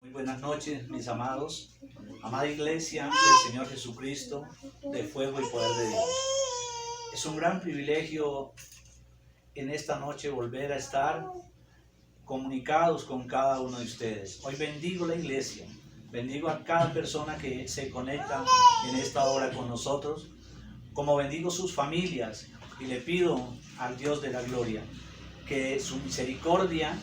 Muy buenas noches, mis amados, amada iglesia del Señor Jesucristo, de fuego y poder de Dios. Es un gran privilegio en esta noche volver a estar comunicados con cada uno de ustedes. Hoy bendigo la iglesia, bendigo a cada persona que se conecta en esta hora con nosotros, como bendigo sus familias y le pido al Dios de la gloria que su misericordia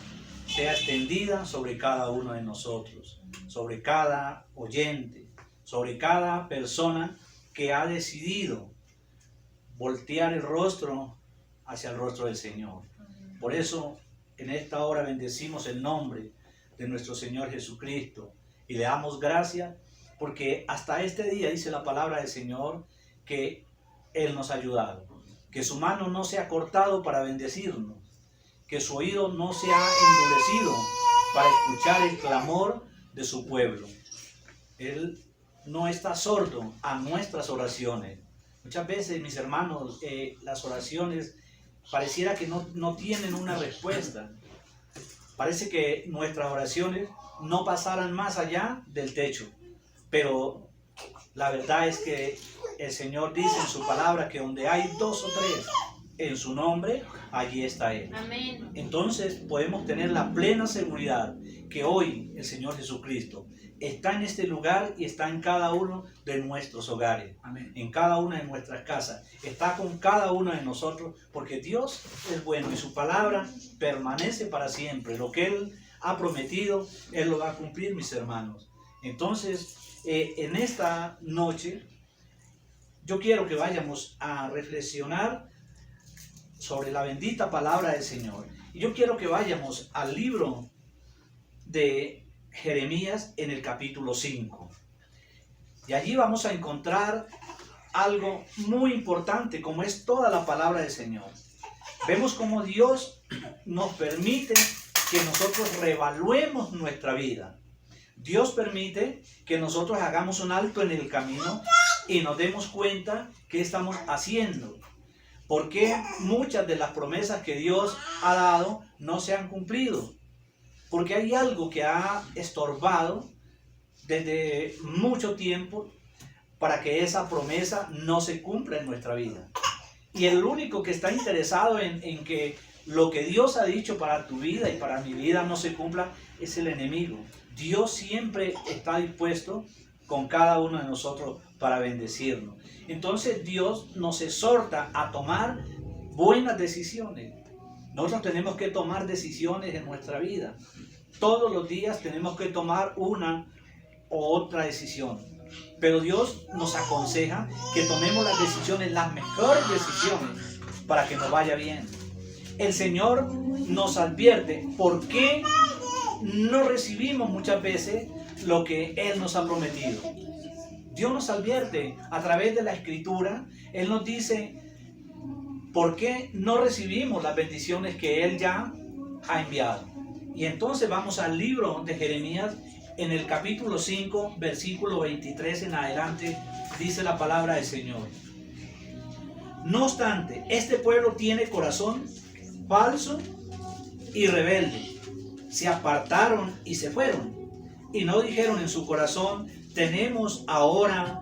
sea extendida sobre cada uno de nosotros, sobre cada oyente, sobre cada persona que ha decidido voltear el rostro hacia el rostro del Señor. Por eso, en esta hora bendecimos el nombre de nuestro Señor Jesucristo y le damos gracias porque hasta este día dice la palabra del Señor que Él nos ha ayudado, que su mano no se ha cortado para bendecirnos, que su oído no se ha endurecido para escuchar el clamor de su pueblo. Él no está sordo a nuestras oraciones. Muchas veces, mis hermanos, las oraciones pareciera que no tienen una respuesta. Parece que nuestras oraciones no pasaran más allá del techo. Pero la verdad es que el Señor dice en su palabra que donde hay 2 o 3 en su nombre, allí está Él. Amén. Entonces podemos tener la plena seguridad que hoy el Señor Jesucristo está en este lugar y está en cada uno de nuestros hogares. Amén. En cada una de nuestras casas. Está con cada uno de nosotros porque Dios es bueno y su palabra permanece para siempre. Lo que Él ha prometido, Él lo va a cumplir, mis hermanos. Entonces, en esta noche, yo quiero que vayamos a reflexionar sobre la bendita palabra del Señor. Y yo quiero que vayamos al libro de Jeremías en el capítulo 5. Y allí vamos a encontrar algo muy importante, como es toda la palabra del Señor. Vemos cómo Dios nos permite que nosotros reevaluemos nuestra vida. Dios permite que nosotros hagamos un alto en el camino y nos demos cuenta qué estamos haciendo. Porque muchas de las promesas que Dios ha dado no se han cumplido. Porque hay algo que ha estorbado desde mucho tiempo para que esa promesa no se cumpla en nuestra vida. Y el único que está interesado en que lo que Dios ha dicho para tu vida y para mi vida no se cumpla es el enemigo. Dios siempre está dispuesto con cada uno de nosotros para bendecirnos. Entonces Dios nos exhorta a tomar buenas decisiones. Nosotros tenemos que tomar decisiones en nuestra vida. Todos los días tenemos que tomar una u otra decisión. Pero Dios nos aconseja que tomemos las decisiones, las mejores decisiones, para que nos vaya bien. El Señor nos advierte por qué no recibimos muchas veces lo que Él nos ha prometido. Dios nos advierte a través de la Escritura. Él nos dice por qué no recibimos las bendiciones que Él ya ha enviado. Y entonces vamos al libro de Jeremías en el capítulo 5, versículo 23 en adelante, dice la palabra del Señor. No obstante, este pueblo tiene corazón falso y rebelde. Se apartaron y se fueron. Y no dijeron en su corazón: tenemos ahora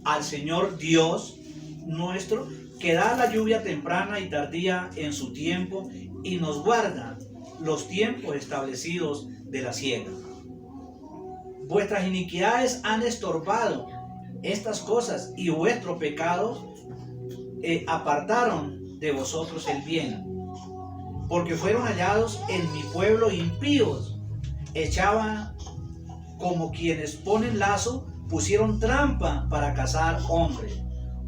al Señor Dios nuestro, que da la lluvia temprana y tardía en su tiempo, y nos guarda los tiempos establecidos de la siega. Vuestras iniquidades han estorbado estas cosas, y vuestros pecados apartaron de vosotros el bien. Porque fueron hallados en mi pueblo impíos, echaban como quienes ponen lazo, pusieron trampa para cazar hombres.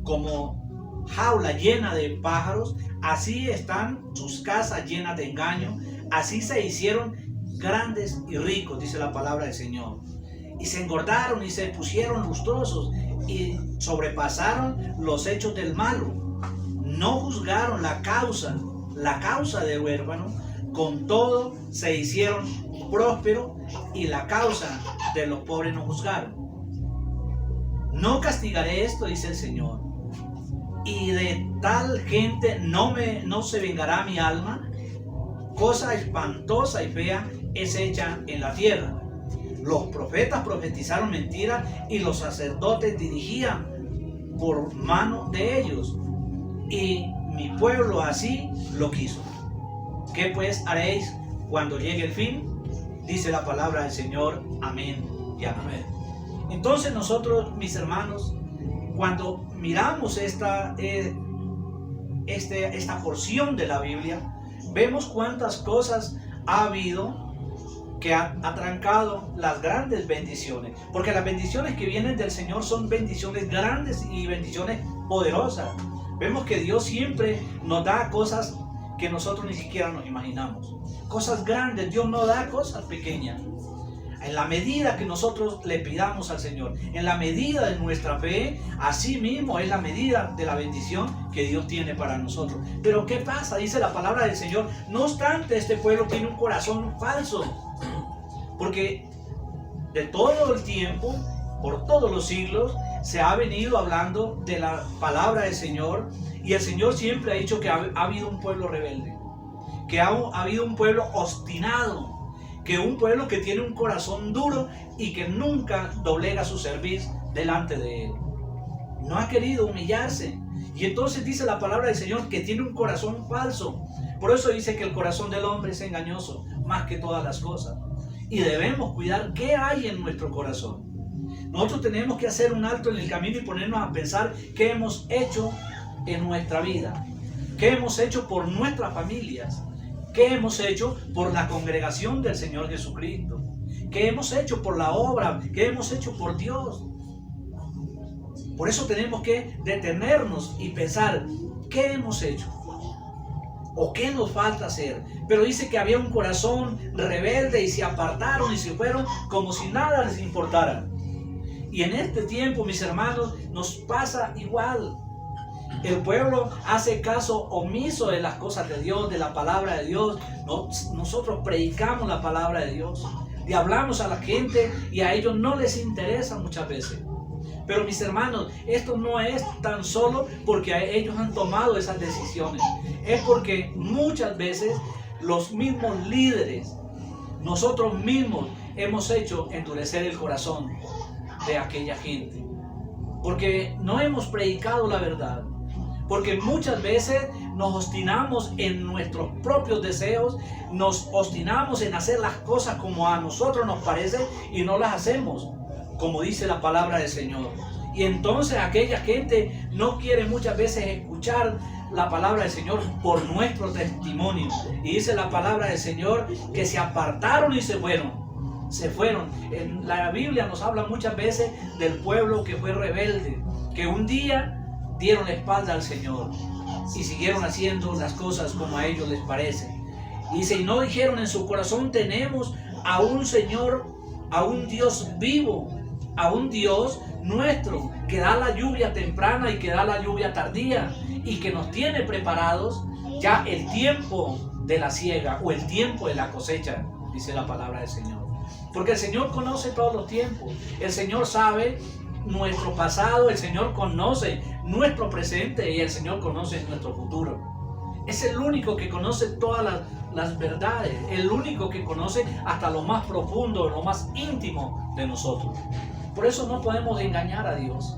Como jaula llena de pájaros, así están sus casas llenas de engaño. Así se hicieron grandes y ricos, dice la palabra del Señor. Y se engordaron y se pusieron lustrosos y sobrepasaron los hechos del malo. No juzgaron la causa del huérfano, con todo se hicieron prósperos y la causa de los pobres no juzgaron. No castigaré esto, dice el Señor, y de tal gente no se vengará mi alma. Cosa espantosa y fea es hecha en la tierra. Los profetas profetizaron mentiras y los sacerdotes dirigían por mano de ellos. Y mi pueblo así lo quiso. ¿Qué pues haréis cuando llegue el fin? Dice la palabra del Señor. Amén y amén. Entonces nosotros, mis hermanos, cuando miramos esta porción de la Biblia, vemos cuántas cosas ha habido que ha trancado las grandes bendiciones. Porque las bendiciones que vienen del Señor son bendiciones grandes y bendiciones poderosas. Vemos que Dios siempre nos da cosas que nosotros ni siquiera nos imaginamos. Cosas grandes, Dios no da cosas pequeñas. En la medida que nosotros le pidamos al Señor, en la medida de nuestra fe, así mismo es la medida de la bendición que Dios tiene para nosotros. Pero ¿qué pasa? Dice la palabra del Señor. No obstante, este pueblo tiene un corazón falso. Porque de todo el tiempo, por todos los siglos, se ha venido hablando de la palabra del Señor. Y el Señor siempre ha dicho que ha habido un pueblo rebelde. Que ha habido un pueblo obstinado. Que un pueblo que tiene un corazón duro y que nunca doblega su cerviz delante de él. No ha querido humillarse. Y entonces dice la palabra del Señor que tiene un corazón falso. Por eso dice que el corazón del hombre es engañoso más que todas las cosas. Y debemos cuidar qué hay en nuestro corazón. Nosotros tenemos que hacer un alto en el camino y ponernos a pensar qué hemos hecho en nuestra vida. Qué hemos hecho por nuestras familias. ¿Qué hemos hecho por la congregación del Señor Jesucristo? ¿Qué hemos hecho por la obra? ¿Qué hemos hecho por Dios? Por eso tenemos que detenernos y pensar, ¿qué hemos hecho? ¿O qué nos falta hacer? Pero dice que había un corazón rebelde y se apartaron y se fueron como si nada les importara. Y en este tiempo, mis hermanos, nos pasa igual. El pueblo hace caso omiso de las cosas de Dios, de la palabra de Dios. Nosotros predicamos la palabra de Dios. Le hablamos a la gente y a ellos no les interesa muchas veces. Pero mis hermanos, esto no es tan solo porque ellos han tomado esas decisiones. Es porque muchas veces los mismos líderes, nosotros mismos hemos hecho endurecer el corazón de aquella gente. Porque no hemos predicado la verdad. Porque muchas veces nos obstinamos en nuestros propios deseos, nos obstinamos en hacer las cosas como a nosotros nos parece y no las hacemos, como dice la palabra del Señor. Y entonces aquella gente no quiere muchas veces escuchar la palabra del Señor por nuestro testimonio. Y dice la palabra del Señor que se apartaron y se fueron. Se fueron. En la Biblia nos habla muchas veces del pueblo que fue rebelde, que un día dieron la espalda al Señor y siguieron haciendo las cosas como a ellos les parece. Y dice, y no dijeron en su corazón, tenemos a un Señor, a un Dios vivo, a un Dios nuestro, que da la lluvia temprana y que da la lluvia tardía, y que nos tiene preparados ya el tiempo de la siega o el tiempo de la cosecha, dice la palabra del Señor. Porque el Señor conoce todos los tiempos. El Señor sabe nuestro pasado, el Señor conoce nuestro presente y el Señor conoce nuestro futuro. Es el único que conoce todas las verdades, el único que conoce hasta lo más profundo, lo más íntimo de nosotros. Por eso no podemos engañar a Dios.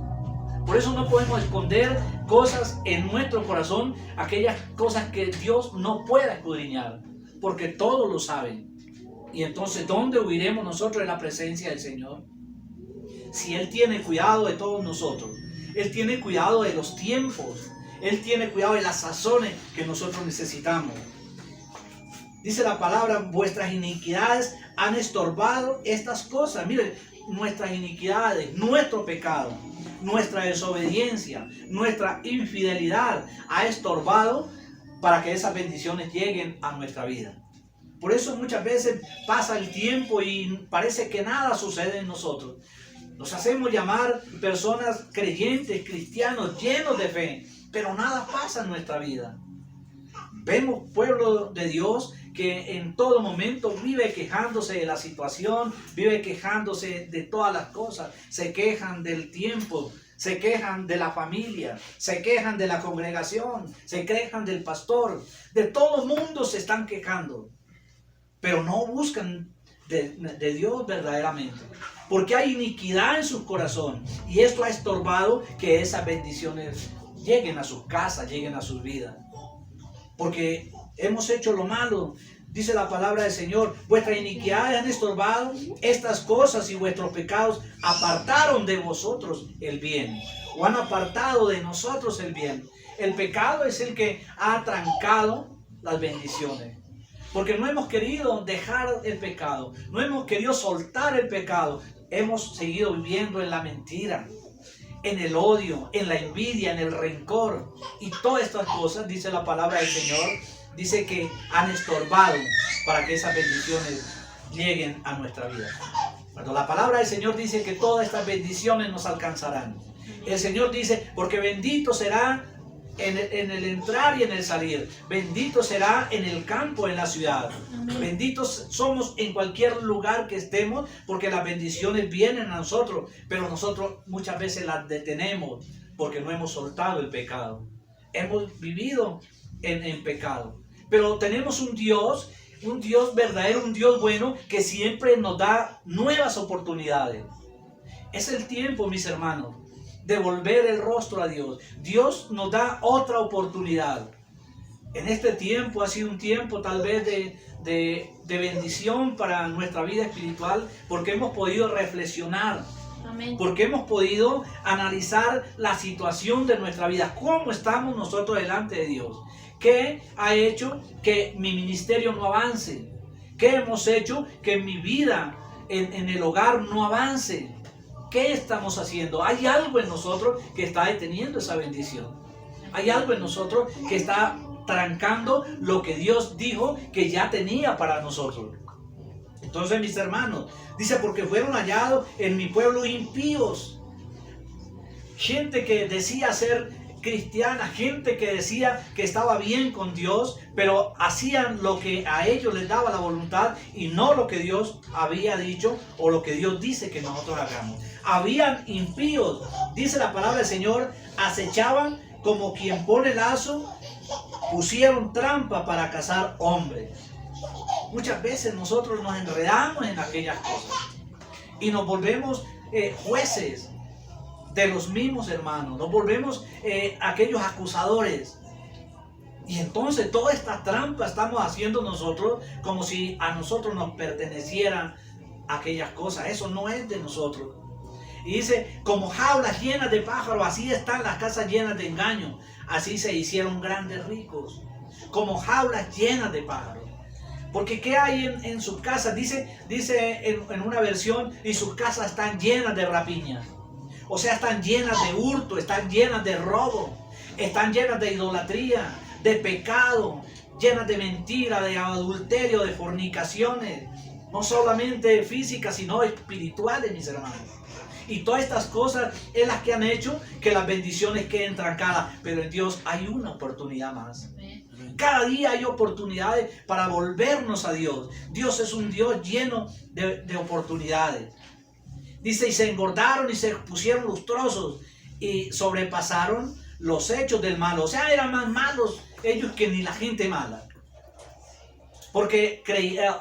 Por eso no podemos esconder cosas en nuestro corazón, aquellas cosas que Dios no pueda escudriñar, porque todos lo saben. Y entonces, ¿dónde huiremos nosotros de la presencia del Señor? Si Él tiene cuidado de todos nosotros, Él tiene cuidado de los tiempos, Él tiene cuidado de las sazones que nosotros necesitamos. Dice la palabra, vuestras iniquidades han estorbado estas cosas. Miren, nuestras iniquidades, nuestro pecado, nuestra desobediencia, nuestra infidelidad ha estorbado para que esas bendiciones lleguen a nuestra vida. Por eso muchas veces pasa el tiempo y parece que nada sucede en nosotros. Nos hacemos llamar personas creyentes, cristianos, llenos de fe, pero nada pasa en nuestra vida. Vemos pueblo de Dios que en todo momento vive quejándose de la situación, vive quejándose de todas las cosas. Se quejan del tiempo, se quejan de la familia, se quejan de la congregación, se quejan del pastor. De todo mundo se están quejando, pero no buscan de Dios verdaderamente. Porque hay iniquidad en su corazón. Y esto ha estorbado que esas bendiciones lleguen a sus casas, lleguen a sus vidas. Porque hemos hecho lo malo. Dice la palabra del Señor: vuestras iniquidades han estorbado estas cosas y vuestros pecados apartaron de vosotros el bien. O han apartado de nosotros el bien. El pecado es el que ha trancado las bendiciones. Porque no hemos querido dejar el pecado. No hemos querido soltar el pecado. Hemos seguido viviendo en la mentira, en el odio, en la envidia, en el rencor. Y todas estas cosas, dice la palabra del Señor, dice que han estorbado para que esas bendiciones lleguen a nuestra vida. Cuando la palabra del Señor dice que todas estas bendiciones nos alcanzarán. El Señor dice: porque bendito será en el entrar y en el salir. Bendito será en el campo, en la ciudad. Benditos somos en cualquier lugar que estemos, porque las bendiciones vienen a nosotros, pero nosotros muchas veces las detenemos porque no hemos soltado el pecado. Hemos vivido en pecado. Pero tenemos un Dios verdadero, un Dios bueno, que siempre nos da nuevas oportunidades. Es el tiempo, mis hermanos, de volver el rostro a Dios. Dios nos da otra oportunidad. En este tiempo ha sido un tiempo tal vez de bendición para nuestra vida espiritual, porque hemos podido reflexionar. Amén. Porque hemos podido analizar la situación de nuestra vida. ¿Cómo estamos nosotros delante de Dios? ¿Qué ha hecho que mi ministerio no avance? ¿Qué hemos hecho que mi vida en el hogar no avance? ¿Qué estamos haciendo? Hay algo en nosotros que está deteniendo esa bendición. Hay algo en nosotros que está trancando lo que Dios dijo que ya tenía para nosotros. Entonces, mis hermanos, dice: porque fueron hallados en mi pueblo impíos. Gente que decía ser cristiana, gente que decía que estaba bien con Dios, pero hacían lo que a ellos les daba la voluntad y no lo que Dios había dicho o lo que Dios dice que nosotros hagamos. Habían impíos, dice la palabra del Señor, acechaban como quien pone lazo, pusieron trampa para cazar hombres. Muchas veces nosotros nos enredamos en aquellas cosas y nos volvemos jueces de los mismos hermanos, nos volvemos aquellos acusadores. Y entonces toda esta trampa estamos haciendo nosotros como si a nosotros nos pertenecieran aquellas cosas. Eso no es de nosotros. Y dice: como jaulas llenas de pájaros, así están las casas llenas de engaño. Así se hicieron grandes ricos. Como jaulas llenas de pájaros. Porque ¿qué hay en sus casas? Dice en una versión: y sus casas están llenas de rapiñas. O sea, están llenas de hurto, están llenas de robo, están llenas de idolatría, de pecado, llenas de mentira, de adulterio, de fornicaciones. No solamente físicas, sino espirituales, mis hermanos. Y todas estas cosas es las que han hecho que las bendiciones queden trancadas. Pero en Dios hay una oportunidad más. Cada día hay oportunidades para volvernos a Dios. Dios es un Dios lleno de oportunidades. Dice: y se engordaron y se pusieron lustrosos y sobrepasaron los hechos del malo. O sea, eran más malos ellos que ni la gente mala. Porque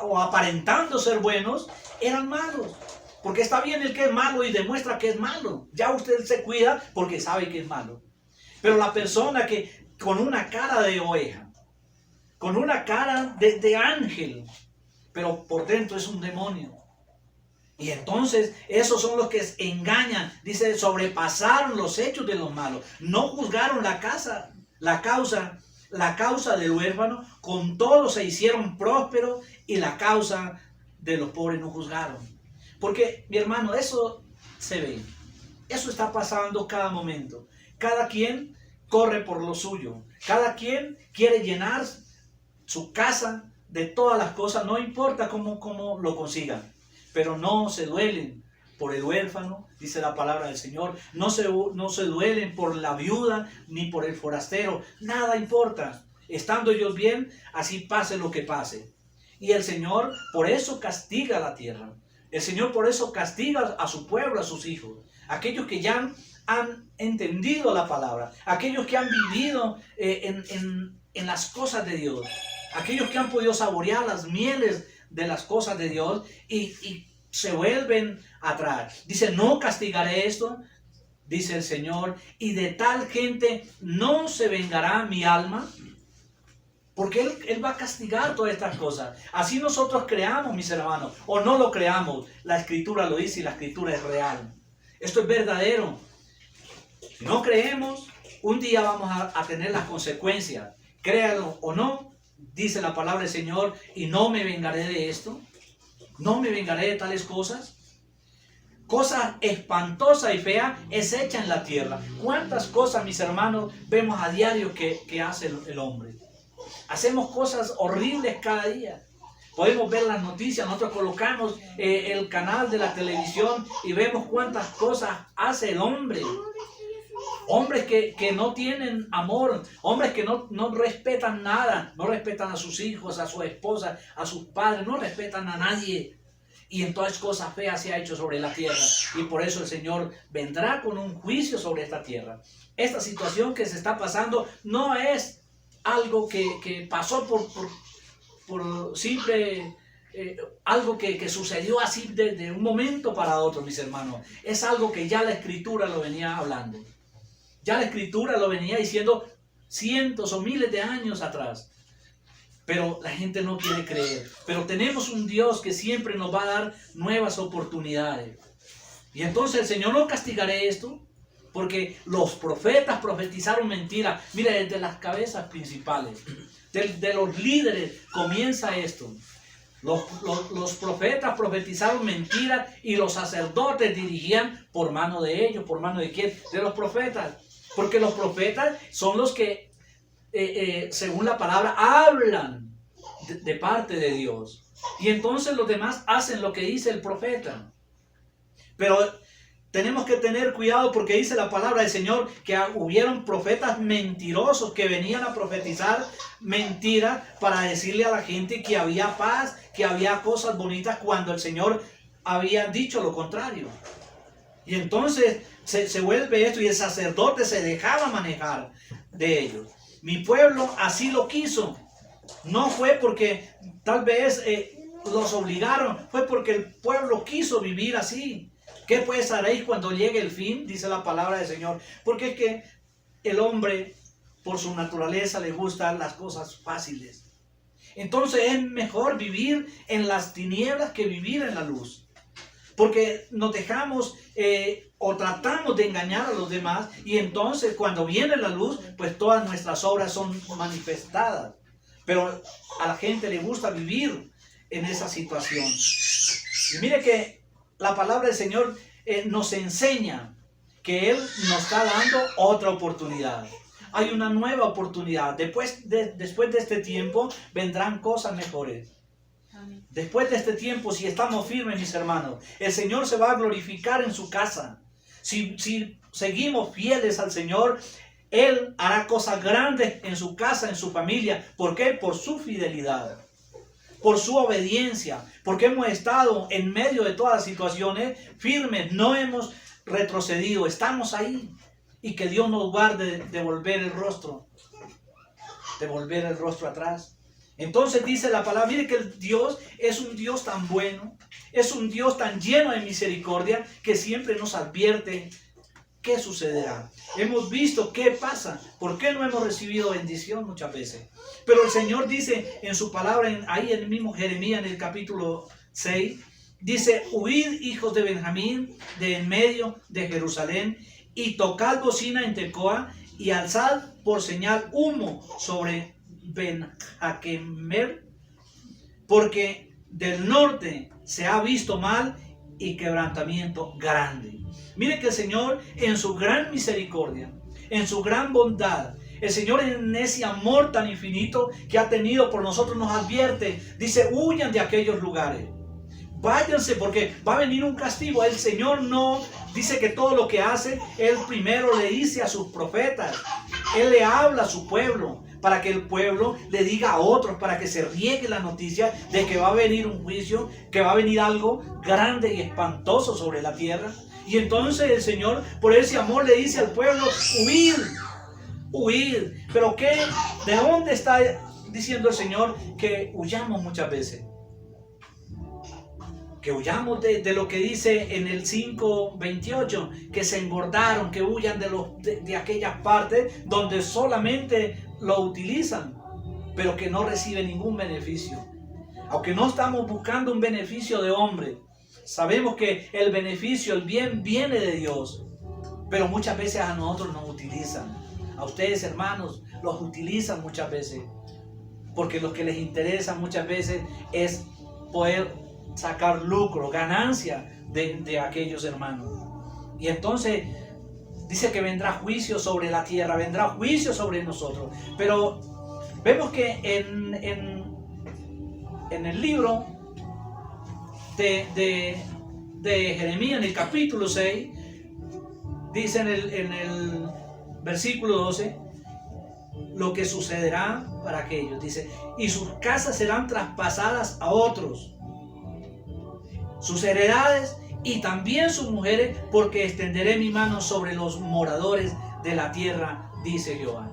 o aparentando ser buenos, eran malos. Porque está bien el que es malo y demuestra que es malo. Ya usted se cuida porque sabe que es malo. Pero la persona que con una cara de oveja, con una cara de ángel, pero por dentro es un demonio. Y entonces esos son los que engañan. Dice: sobrepasaron los hechos de los malos. No juzgaron la causa del huérfano. Con todo se hicieron prósperos y la causa de los pobres no juzgaron. Porque, mi hermano, eso se ve. Eso está pasando cada momento. Cada quien corre por lo suyo. Cada quien quiere llenar su casa de todas las cosas. No importa cómo lo consigan. Pero no se duelen por el huérfano, dice la palabra del Señor. No se duelen por la viuda ni por el forastero. Nada importa. Estando ellos bien, así pase lo que pase. Y el Señor por eso castiga a la tierra. El Señor por eso castiga a su pueblo, a sus hijos. Aquellos que ya han entendido la palabra. Aquellos que han vivido en las cosas de Dios. Aquellos que han podido saborear las mieles de las cosas de Dios y se vuelven atrás. Dice, no castigaré esto, dice el Señor, y de tal gente no se vengará mi alma. Porque Él va a castigar todas estas cosas. Así nosotros creamos, mis hermanos, o no lo creamos. La Escritura lo dice y la Escritura es real. Esto es verdadero. Si no creemos, un día vamos a tener las consecuencias. Créalo o no, dice la palabra del Señor, y no me vengaré de esto. No me vengaré de tales cosas. Cosas espantosas y feas es hecha en la tierra. ¿Cuántas cosas, mis hermanos, vemos a diario que hace el hombre? Hacemos cosas horribles cada día. Podemos ver las noticias, nosotros colocamos el canal de la televisión y vemos cuántas cosas hace el hombre. Hombres que no tienen amor, hombres que no respetan nada, no respetan a sus hijos, a su esposa, a sus padres, no respetan a nadie. Y entonces cosas feas se ha hecho sobre la tierra. Y por eso el Señor vendrá con un juicio sobre esta tierra. Esta situación que se está pasando no es algo que pasó por simple, algo que sucedió así de un momento para otro, mis hermanos. Es algo que ya la Escritura lo venía hablando. Ya la Escritura lo venía diciendo cientos o miles de años atrás. Pero la gente no quiere creer. Pero tenemos un Dios que siempre nos va a dar nuevas oportunidades. Y entonces el Señor no castigará esto. Porque los profetas profetizaron mentiras. Mira, desde las cabezas principales, de los líderes comienza esto. Los profetas profetizaron mentiras y los sacerdotes dirigían por mano de ellos. ¿Por mano de quién? De los profetas. Porque los profetas son los que, según la palabra, hablan de parte de Dios. Y entonces los demás hacen lo que dice el profeta. Pero tenemos que tener cuidado porque dice la palabra del Señor que hubieron profetas mentirosos que venían a profetizar mentiras para decirle a la gente que había paz, que había cosas bonitas cuando el Señor había dicho lo contrario. Y entonces se vuelve esto y el sacerdote se dejaba manejar de ellos. Mi pueblo así lo quiso. No fue porque tal vez los obligaron, fue porque el pueblo quiso vivir así. ¿Qué pues haréis cuando llegue el fin? Dice la palabra del Señor. Porque es que el hombre, por su naturaleza, le gustan las cosas fáciles. Entonces es mejor vivir en las tinieblas que vivir en la luz. Porque nos dejamos o tratamos de engañar a los demás. Y entonces cuando viene la luz, pues todas nuestras obras son manifestadas. Pero a la gente le gusta vivir en esa situación. Y mire que la palabra del Señor nos enseña que Él nos está dando otra oportunidad. Hay una nueva oportunidad. Después de este tiempo vendrán cosas mejores. Amén. Después de este tiempo, si estamos firmes, mis hermanos, el Señor se va a glorificar en su casa. Si seguimos fieles al Señor, Él hará cosas grandes en su casa, en su familia. ¿Por qué? Por su fidelidad. Por su obediencia, porque hemos estado en medio de todas las situaciones firmes, no hemos retrocedido, estamos ahí. Y que Dios nos guarde de volver el rostro atrás. Entonces dice la palabra, mire que el Dios es un Dios tan bueno, es un Dios tan lleno de misericordia que siempre nos advierte qué sucederá. Hemos visto qué pasa, por qué no hemos recibido bendición muchas veces. Pero el Señor dice en su palabra, ahí en el mismo Jeremías, en el capítulo 6, dice, huid hijos de Benjamín, de en medio de Jerusalén, y tocad bocina en Tecoa, y alzad por señal humo sobre Ben-Hakemer, porque del norte se ha visto mal y quebrantamiento grande. Mire que el Señor en su gran misericordia, en su gran bondad, el Señor en ese amor tan infinito que ha tenido por nosotros nos advierte, dice, huyan de aquellos lugares. Váyanse porque va a venir un castigo. El Señor no dice que todo lo que hace, Él primero le dice a sus profetas. Él le habla a su pueblo para que el pueblo le diga a otros, para que se riegue la noticia de que va a venir un juicio, que va a venir algo grande y espantoso sobre la tierra. Y entonces el Señor, por ese amor, le dice al pueblo, huid, huid. ¿Pero qué? ¿De dónde está diciendo el Señor que huyamos muchas veces? Que huyamos de lo que dice en el 5:28, que se engordaron, que huyan de aquellas partes donde solamente lo utilizan, pero que no reciben ningún beneficio. Aunque no estamos buscando un beneficio de hombre, sabemos que el beneficio, el bien viene de Dios, pero muchas veces a nosotros nos utilizan. A ustedes, hermanos, los utilizan muchas veces, porque lo que les interesa muchas veces es poder sacar lucro, ganancia de aquellos hermanos. Y entonces dice que vendrá juicio sobre la tierra, vendrá juicio sobre nosotros. Pero vemos que en el libro de Jeremías, en el capítulo 6, dice en el versículo 12, lo que sucederá para aquellos. Dice, y sus casas serán traspasadas a otros, sus heredades y también sus mujeres, porque extenderé mi mano sobre los moradores de la tierra, dice Jehová.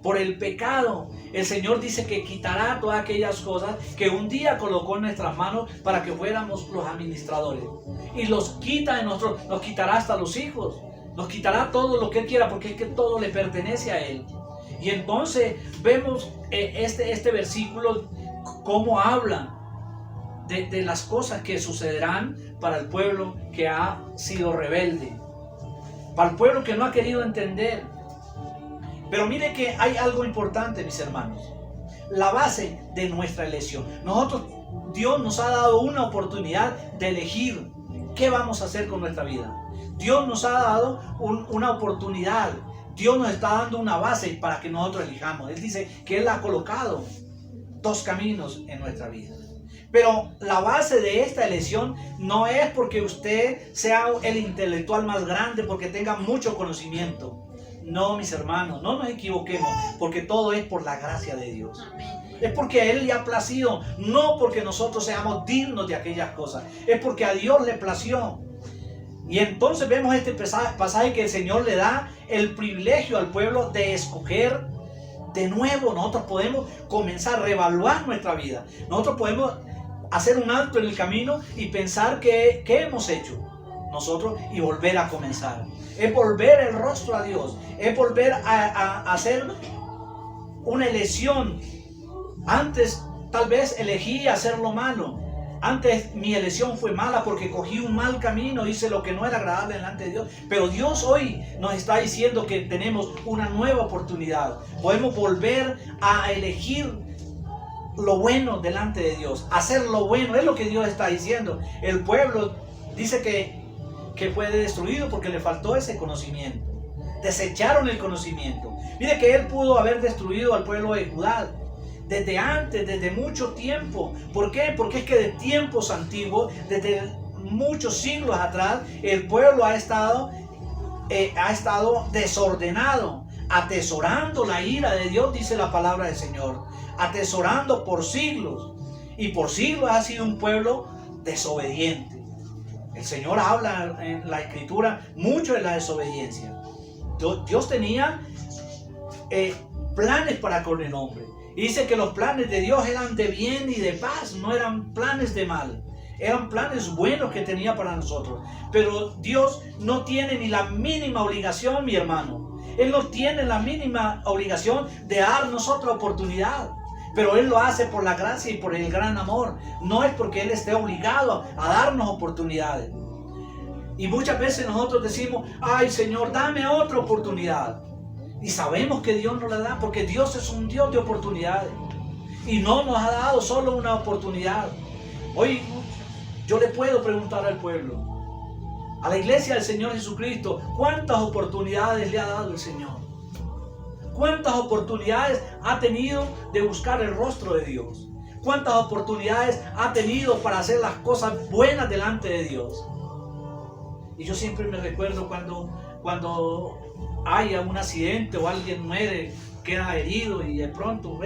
Por el pecado, el Señor dice que quitará todas aquellas cosas que un día colocó en nuestras manos para que fuéramos los administradores. Y los quita de nosotros, nos quitará hasta los hijos, nos quitará todo lo que Él quiera, porque es que todo le pertenece a Él. Y entonces vemos este versículo, cómo habla de las cosas que sucederán para el pueblo que ha sido rebelde, para el pueblo que no ha querido entender. Pero mire que hay algo importante, mis hermanos, la base de nuestra elección. Dios nos ha dado una oportunidad de elegir qué vamos a hacer con nuestra vida. Dios nos ha dado una oportunidad. Dios nos está dando una base para que nosotros elijamos. Él dice que Él ha colocado dos caminos en nuestra vida. Pero la base de esta elección no es porque usted sea el intelectual más grande, porque tenga mucho conocimiento. No, mis hermanos, no nos equivoquemos, porque todo es por la gracia de Dios. Es porque a Él le ha placido, no porque nosotros seamos dignos de aquellas cosas. Es porque a Dios le plació. Y entonces vemos este pasaje que el Señor le da el privilegio al pueblo de escoger de nuevo. Nosotros podemos comenzar a reevaluar nuestra vida. Nosotros podemos hacer un alto en el camino y pensar qué hemos hecho nosotros y volver a comenzar. Es volver el rostro a Dios. Es volver a hacer una elección. Antes tal vez elegí hacer lo malo. Antes mi elección fue mala porque cogí un mal camino, hice lo que no era agradable delante de Dios. Pero Dios hoy nos está diciendo que tenemos una nueva oportunidad. Podemos volver a elegir lo bueno delante de Dios, hacer lo bueno. Es lo que Dios está diciendo. El pueblo dice que fue destruido porque le faltó ese conocimiento. Desecharon el conocimiento. Mire que Él pudo haber destruido al pueblo de Judá desde antes, desde mucho tiempo. ¿Por qué? Porque es que de tiempos antiguos, desde muchos siglos atrás, el pueblo ha estado desordenado, atesorando la ira de Dios, dice la palabra del Señor, atesorando por siglos, y por siglos ha sido un pueblo desobediente. El Señor habla en la Escritura mucho de la desobediencia. Dios tenía planes para con el hombre. Y dice que los planes de Dios eran de bien y de paz, no eran planes de mal. Eran planes buenos que tenía para nosotros. Pero Dios no tiene ni la mínima obligación, mi hermano. Él no tiene la mínima obligación de darnos otra oportunidad. Pero Él lo hace por la gracia y por el gran amor. No es porque Él esté obligado a darnos oportunidades. Y muchas veces nosotros decimos, ay Señor, dame otra oportunidad. Y sabemos que Dios nos la da porque Dios es un Dios de oportunidades. Y no nos ha dado solo una oportunidad. Hoy yo le puedo preguntar al pueblo, a la iglesia del Señor Jesucristo, ¿cuántas oportunidades le ha dado el Señor? ¿Cuántas oportunidades ha tenido de buscar el rostro de Dios? ¿Cuántas oportunidades ha tenido para hacer las cosas buenas delante de Dios? Y yo siempre me recuerdo cuando haya un accidente o alguien muere, queda herido y de pronto,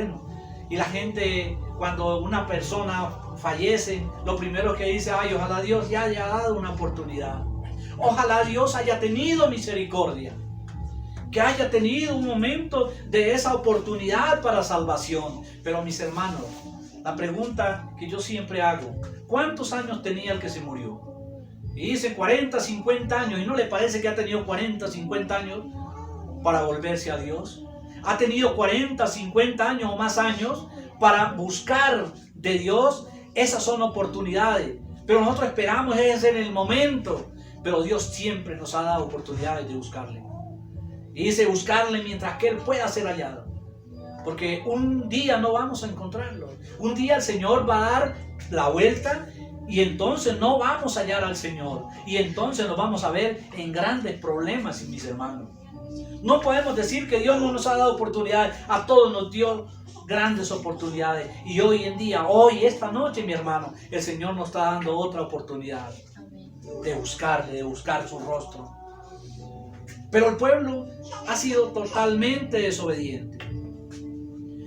y la gente, cuando una persona fallece, lo primero que dice, ay, ojalá Dios ya haya dado una oportunidad. Ojalá Dios haya tenido misericordia, que haya tenido un momento de esa oportunidad para salvación. Pero mis hermanos, La pregunta que yo siempre hago: ¿cuántos años tenía el que se murió? Y dice 40, 50 años. ¿Y no le parece que ha tenido 40, 50 años para volverse a Dios? Ha tenido 40, 50 años o más años para buscar de Dios. Esas son oportunidades. Pero nosotros esperamos es en el momento. Pero Dios siempre nos ha dado oportunidades de buscarle. Y dice buscarle mientras que Él pueda ser hallado. Porque un día no vamos a encontrarlo. Un día el Señor va a dar la vuelta y entonces no vamos a hallar al Señor. Y entonces nos vamos a ver en grandes problemas, mis hermanos. No podemos decir que Dios no nos ha dado oportunidades. A todos nos dio grandes oportunidades. Y hoy en día, hoy, esta noche, mi hermano, el Señor nos está dando otra oportunidad de buscarle, de buscar su rostro. Pero el pueblo ha sido totalmente desobediente.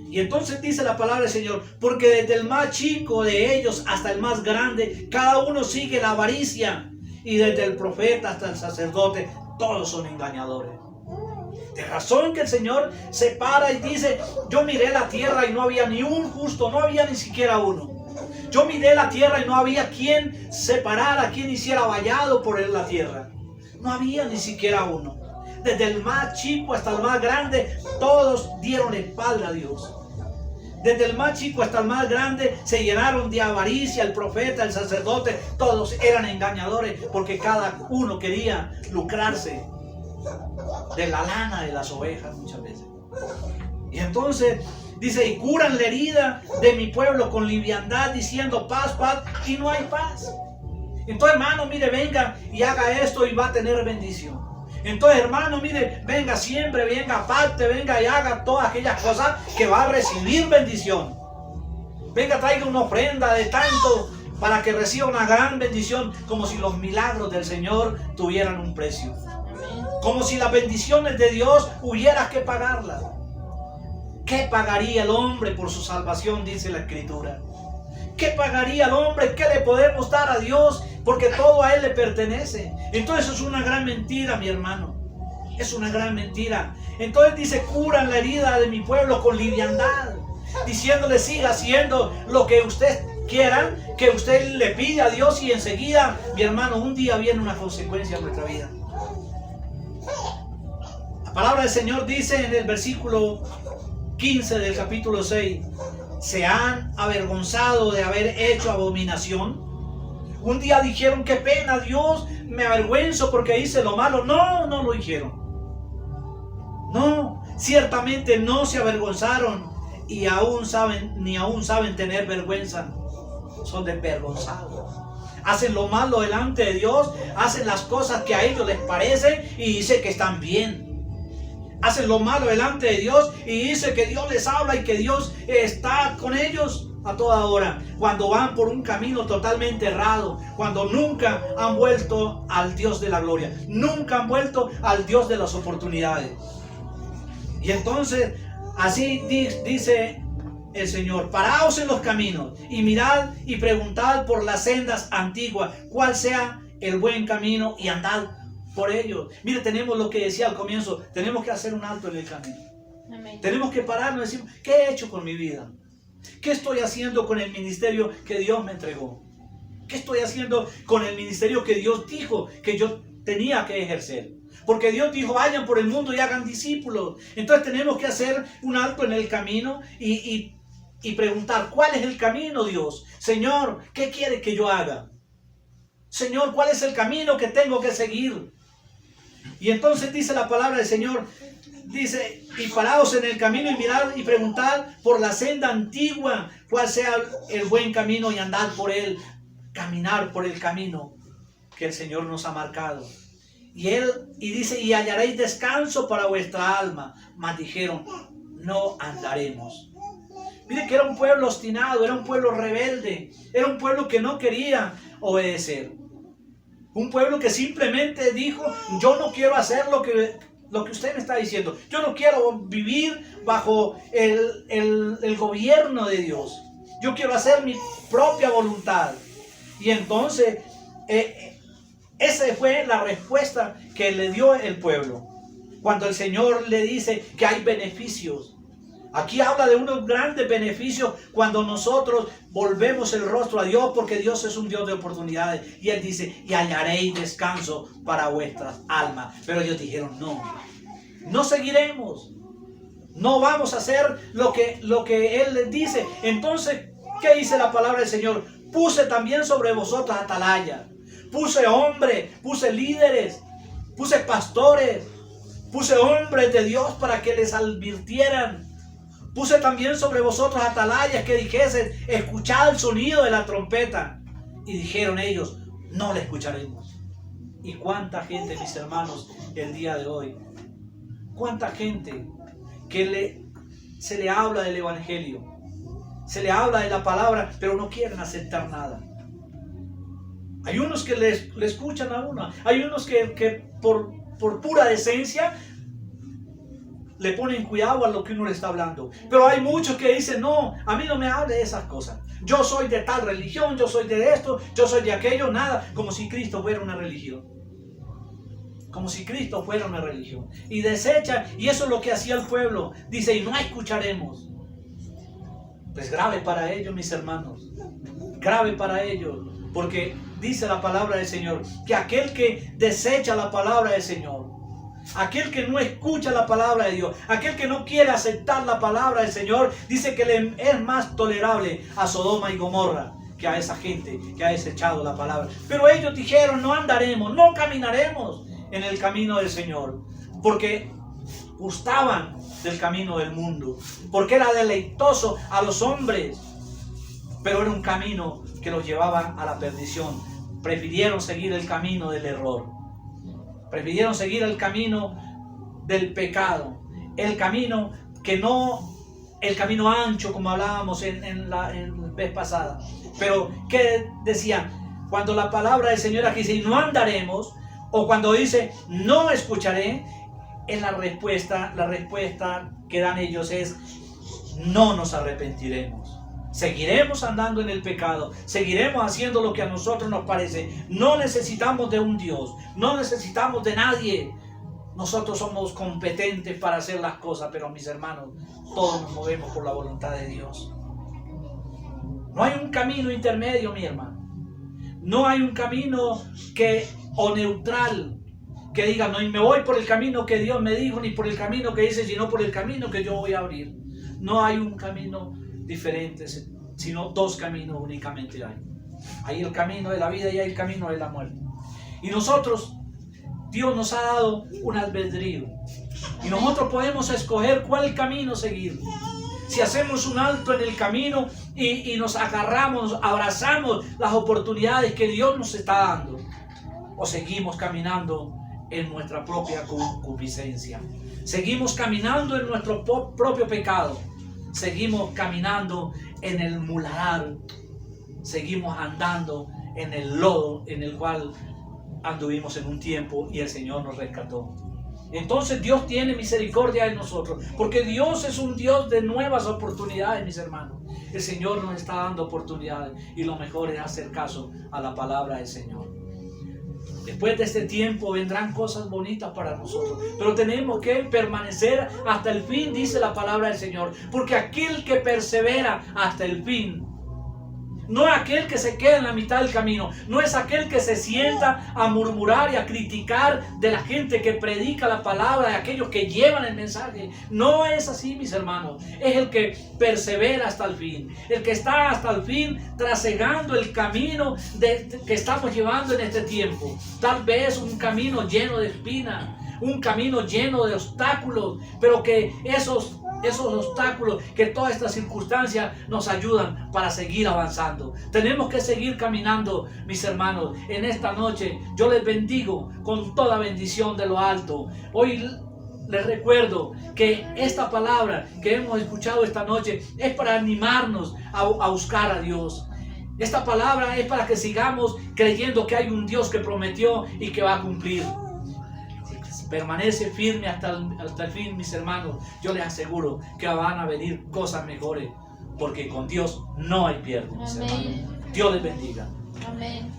Y entonces dice la palabra del Señor: porque desde el más chico de ellos hasta el más grande, cada uno sigue la avaricia. Y desde el profeta hasta el sacerdote, todos son engañadores. De razón que el Señor se para y dice: yo miré la tierra y no había ni un justo, no había ni siquiera uno. Yo miré la tierra y no había quien separara, quien hiciera vallado por él la tierra. No había ni siquiera uno. Desde el más chico hasta el más grande, todos dieron espalda a Dios. Desde el más chico hasta el más grande se llenaron de avaricia. El profeta, el sacerdote, todos eran engañadores, porque cada uno quería lucrarse de la lana de las ovejas muchas veces. Y entonces dice: y curan la herida de mi pueblo con liviandad, diciendo paz, paz, y no hay paz. Entonces, hermano, mire, venga y haga esto y va a tener bendición. Entonces, hermano, mire, venga, siempre, venga, aparte, venga y haga todas aquellas cosas que va a recibir bendición. Venga, traiga una ofrenda de tanto para que reciba una gran bendición, como si los milagros del Señor tuvieran un precio. Como si las bendiciones de Dios hubieras que pagarlas. ¿Qué pagaría el hombre por su salvación? Dice la Escritura. ¿Qué pagaría el hombre? ¿Qué le podemos dar a Dios? Porque todo a Él le pertenece. Entonces es una gran mentira, mi hermano. Es una gran mentira. Entonces dice: curan la herida de mi pueblo con liviandad, diciéndole: siga haciendo lo que usted quiera, que usted le pide a Dios, y enseguida, mi hermano, un día viene una consecuencia en nuestra vida. La palabra del Señor dice en el versículo 15 del capítulo 6: ¿se han avergonzado de haber hecho abominación? Un día dijeron: qué pena, Dios, me avergüenzo porque hice lo malo. No, no lo dijeron. No, ciertamente no se avergonzaron, y aún saben tener vergüenza. Son desvergonzados. Hacen lo malo delante de Dios, hacen las cosas que a ellos les parecen y dicen que están bien. Hacen lo malo delante de Dios y dice que Dios les habla y que Dios está con ellos a toda hora, cuando van por un camino totalmente errado, cuando nunca han vuelto al Dios de la gloria, nunca han vuelto al Dios de las oportunidades. Y entonces así dice el Señor: paraos en los caminos y mirad y preguntad por las sendas antiguas cuál sea el buen camino, y andad por ello. Mire, tenemos lo que decía al comienzo: tenemos que hacer un alto en el camino. Amén. Tenemos que pararnos y decir: ¿qué he hecho con mi vida? ¿Qué estoy haciendo con el ministerio que Dios me entregó? ¿Qué estoy haciendo con el ministerio que Dios dijo que yo tenía que ejercer? Porque Dios dijo: vayan por el mundo y hagan discípulos. Entonces tenemos que hacer un alto en el camino y preguntar: ¿cuál es el camino, Dios? Señor, ¿qué quiere que yo haga? Señor, ¿cuál es el camino que tengo que seguir? Y entonces dice la palabra del Señor, dice: y paraos en el camino y mirad y preguntad por la senda antigua cuál sea el buen camino, y andad por él. Caminar por el camino que el Señor nos ha marcado. Y dice: y hallaréis descanso para vuestra alma. Mas dijeron: no andaremos. Mire que era un pueblo obstinado, era un pueblo rebelde, era un pueblo que no quería obedecer. Un pueblo que simplemente dijo: yo no quiero hacer lo que usted me está diciendo. Yo no quiero vivir bajo el gobierno de Dios. Yo quiero hacer mi propia voluntad. Y entonces, esa fue la respuesta que le dio el pueblo. Cuando el Señor le dice que hay beneficios. Aquí habla de unos grandes beneficios cuando nosotros volvemos el rostro a Dios, porque Dios es un Dios de oportunidades. Y Él dice, y hallaréis descanso para vuestras almas. Pero ellos dijeron, no seguiremos. No vamos a hacer lo que Él les dice. Entonces, ¿qué dice la palabra del Señor? Puse también sobre vosotros atalaya. Puse hombres, puse líderes, puse pastores, puse hombres de Dios para que les advirtieran. Puse también sobre vosotros atalayas que dijesen, escuchad el sonido de la trompeta. Y dijeron ellos, no le escucharemos. ¿Y cuánta gente, mis hermanos, el día de hoy? ¿Cuánta gente que se le habla del evangelio? Se le habla de la palabra, pero no quieren aceptar nada. Hay unos que le escuchan a uno. Hay unos que por pura decencia le ponen cuidado a lo que uno le está hablando. Pero hay muchos que dicen, no, a mí no me hable de esas cosas. Yo soy de tal religión, yo soy de esto, yo soy de aquello, nada. Como si Cristo fuera una religión. Como si Cristo fuera una religión. Y desecha, y eso es lo que hacía el pueblo. Dice, y no escucharemos. Pues grave para ellos, mis hermanos. Grave para ellos. Porque dice la palabra del Señor, que aquel que desecha la palabra del Señor, aquel que no escucha la palabra de Dios, aquel que no quiere aceptar la palabra del Señor, dice que le es más tolerable a Sodoma y Gomorra que a esa gente que ha desechado la palabra. Pero ellos dijeron, no andaremos, no caminaremos en el camino del Señor, porque gustaban del camino del mundo, porque era deleitoso a los hombres, pero era un camino que los llevaba a la perdición. Prefirieron seguir el camino del error. Prefirieron seguir el camino del pecado, el camino el camino ancho, como hablábamos en la vez pasada. Pero ¿qué decían? Cuando la palabra del Señor aquí dice, no andaremos, o cuando dice, no escucharé, en la respuesta que dan ellos es, no nos arrepentiremos. Seguiremos andando en el pecado, seguiremos haciendo lo que a nosotros nos parece. No necesitamos de un Dios, no necesitamos de nadie. Nosotros somos competentes para hacer las cosas, pero mis hermanos, todos nos movemos por la voluntad de Dios. No hay un camino intermedio, mi hermano. No hay un camino o neutral que diga, no, y me voy por el camino que Dios me dijo, ni por el camino que dice, sino por el camino que yo voy a abrir. No hay un camino diferente, sino dos caminos únicamente hay. Hay el camino de la vida y hay el camino de la muerte. Y nosotros, Dios nos ha dado un albedrío. Y nosotros podemos escoger cuál camino seguir. Si hacemos un alto en el camino y nos agarramos, nos abrazamos las oportunidades que Dios nos está dando, o seguimos caminando en nuestra propia concupiscencia, seguimos caminando en nuestro propio pecado, seguimos caminando en el muladar, seguimos andando en el lodo en el cual anduvimos en un tiempo y el Señor nos rescató. Entonces Dios tiene misericordia de nosotros, porque Dios es un Dios de nuevas oportunidades, mis hermanos. El Señor nos está dando oportunidades y lo mejor es hacer caso a la palabra del Señor. Después de este tiempo vendrán cosas bonitas para nosotros, pero tenemos que permanecer hasta el fin, dice la palabra del Señor, porque aquel que persevera hasta el fin, no es aquel que se queda en la mitad del camino, no es aquel que se sienta a murmurar y a criticar de la gente que predica la palabra, de aquellos que llevan el mensaje. No es así, mis hermanos. Es el que persevera hasta el fin, el que está hasta el fin trasegando el camino que estamos llevando en este tiempo. Tal vez un camino lleno de espinas, un camino lleno de obstáculos, pero que esos obstáculos, que todas estas circunstancias nos ayudan para seguir avanzando. Tenemos que seguir caminando, mis hermanos. En esta noche yo les bendigo con toda bendición de lo alto. Hoy les recuerdo que esta palabra que hemos escuchado esta noche es para animarnos a buscar a Dios. Esta palabra es para que sigamos creyendo que hay un Dios que prometió y que va a cumplir. Permanece firme hasta el fin, mis hermanos. Yo les aseguro que van a venir cosas mejores, porque con Dios no hay pierde, mis hermanos. Dios les bendiga. Amén.